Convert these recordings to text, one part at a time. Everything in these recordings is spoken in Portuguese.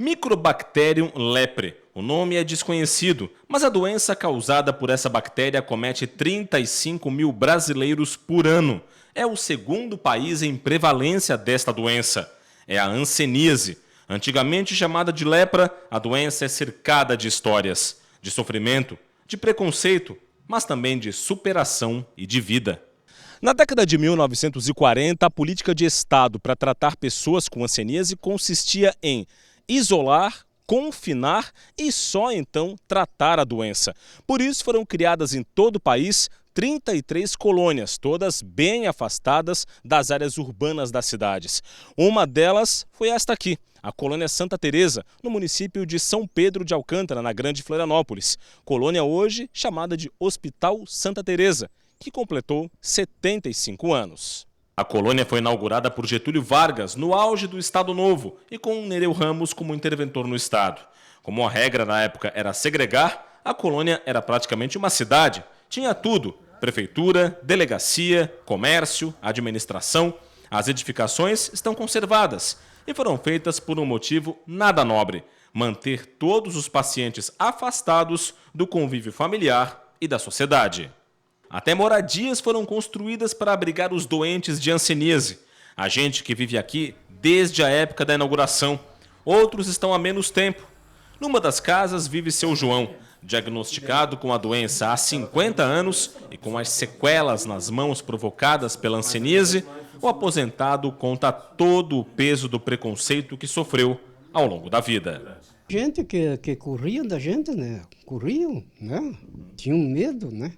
Microbacterium leprae. O nome é desconhecido, mas a doença causada por essa bactéria acomete 35 mil brasileiros por ano. É o segundo país em prevalência desta doença. É a hanseníase. Antigamente chamada de lepra, a doença é cercada de histórias, de sofrimento, de preconceito, mas também de superação e de vida. Na década de 1940, a política de Estado para tratar pessoas com hanseníase consistia em isolar, confinar e só então tratar a doença. Por isso foram criadas em todo o país 33 colônias, todas bem afastadas das áreas urbanas das cidades. Uma delas foi esta aqui, a colônia Santa Teresa, no município de São Pedro de Alcântara, na Grande Florianópolis. Colônia hoje chamada de Hospital Santa Teresa, que completou 75 anos. A colônia foi inaugurada por Getúlio Vargas no auge do Estado Novo e com Nereu Ramos como interventor no Estado. Como a regra na época era segregar, a colônia era praticamente uma cidade. Tinha tudo: prefeitura, delegacia, comércio, administração. As edificações estão conservadas e foram feitas por um motivo nada nobre: manter todos os pacientes afastados do convívio familiar e da sociedade. Até moradias foram construídas para abrigar os doentes de hanseníase. Há gente que vive aqui desde a época da inauguração. Outros estão há menos tempo. Numa das casas vive seu João, diagnosticado com a doença há 50 anos e com as sequelas nas mãos provocadas pela hanseníase. O aposentado conta todo o peso do preconceito que sofreu ao longo da vida. Gente que corriam da gente, né? Corriam, né? Tinham medo, né?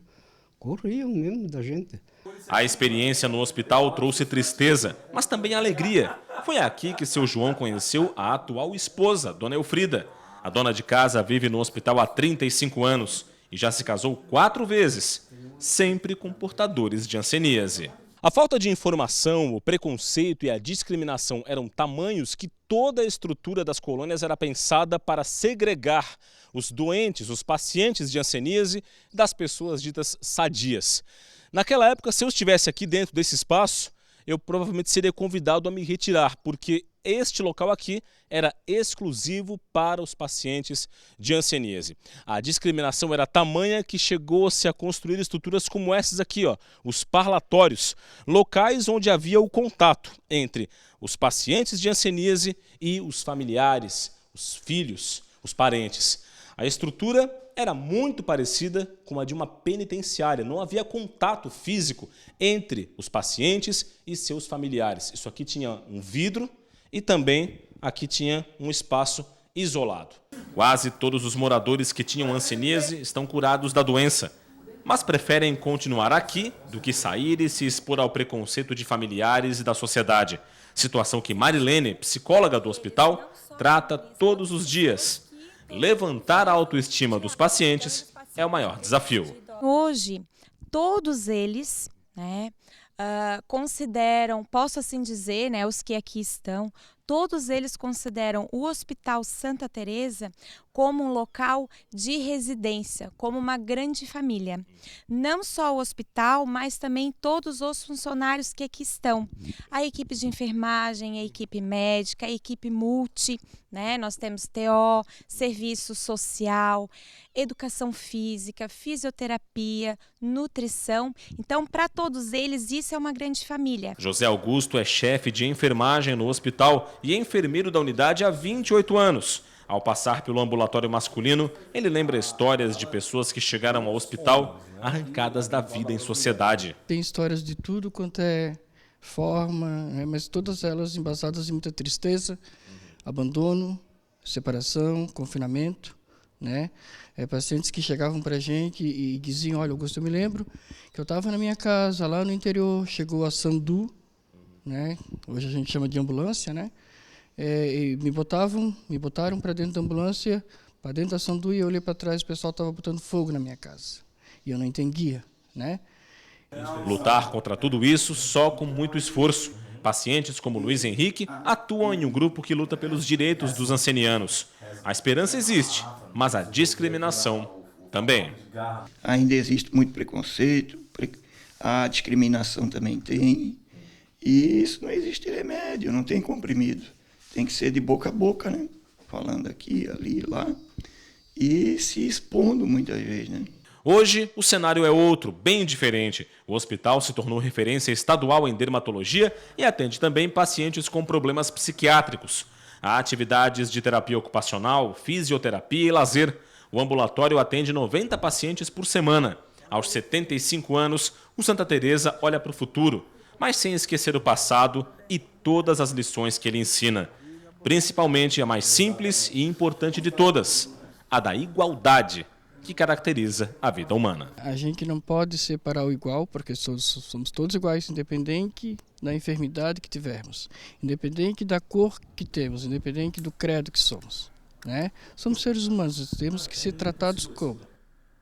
Corriam mesmo da gente. A experiência no hospital trouxe tristeza, mas também alegria. Foi aqui que seu João conheceu a atual esposa, Dona Elfrida. A dona de casa vive no hospital há 35 anos e já se casou 4 vezes, sempre com portadores de hanseníase. A falta de informação, o preconceito e a discriminação eram tamanhos que toda a estrutura das colônias era pensada para segregar os doentes, os pacientes de hanseníase, das pessoas ditas sadias. Naquela época, se eu estivesse aqui dentro desse espaço, eu provavelmente seria convidado a me retirar, porque este local aqui era exclusivo para os pacientes de hanseníase. A discriminação era tamanha que chegou-se a construir estruturas como essas aqui, ó, os parlatórios, locais onde havia o contato entre os pacientes de hanseníase e os familiares, os filhos, os parentes. A estrutura era muito parecida com a de uma penitenciária. Não havia contato físico entre os pacientes e seus familiares. Isso aqui tinha um vidro e também aqui tinha um espaço isolado. Quase todos os moradores que tinham hanseníase estão curados da doença, mas preferem continuar aqui do que sair e se expor ao preconceito de familiares e da sociedade. Situação que Marilene, psicóloga do hospital, trata todos os dias. Levantar a autoestima dos pacientes é o maior desafio. Hoje, todos eles, consideram, posso assim dizer, os que aqui estão, todos eles consideram o Hospital Santa Teresa como um local de residência, como uma grande família. Não só o hospital, mas também todos os funcionários que aqui estão. A equipe de enfermagem, a equipe médica, a equipe multi, nós temos TO, serviço social, educação física, fisioterapia, nutrição. Então, para todos eles, isso é uma grande família. José Augusto é chefe de enfermagem no hospital e enfermeiro da unidade há 28 anos. Ao passar pelo ambulatório masculino, ele lembra histórias de pessoas que chegaram ao hospital arrancadas da vida em sociedade. Tem histórias de tudo quanto é forma, mas todas elas embasadas em muita tristeza, abandono, separação, confinamento. Pacientes que chegavam para a gente e diziam: olha, Augusto, eu me lembro que eu estava na minha casa, lá no interior, chegou a Sandu, hoje a gente chama de ambulância, e me botaram para dentro da ambulância, para dentro da Sandu, e eu olhei para trás, o pessoal estava botando fogo na minha casa. E eu não entendia, Lutar contra tudo isso só com muito esforço. Pacientes como Luiz Henrique atuam em um grupo que luta pelos direitos dos hansenianos. A esperança existe, mas a discriminação também. Ainda existe muito preconceito, a discriminação também tem, e isso não existe remédio, não tem comprimido. Tem que ser de boca a boca, falando aqui, ali, lá, e se expondo muitas vezes, né? Hoje, o cenário é outro, bem diferente. O hospital se tornou referência estadual em dermatologia e atende também pacientes com problemas psiquiátricos. Há atividades de terapia ocupacional, fisioterapia e lazer. O ambulatório atende 90 pacientes por semana. Aos 75 anos, o Santa Teresa olha para o futuro, mas sem esquecer o passado e todas as lições que ele ensina. Principalmente a mais simples e importante de todas, a da igualdade, que caracteriza a vida humana. A gente não pode separar o igual, porque somos todos iguais, independente da enfermidade que tivermos, independente da cor que temos, independente do credo que somos, né? Somos seres humanos, temos que ser tratados como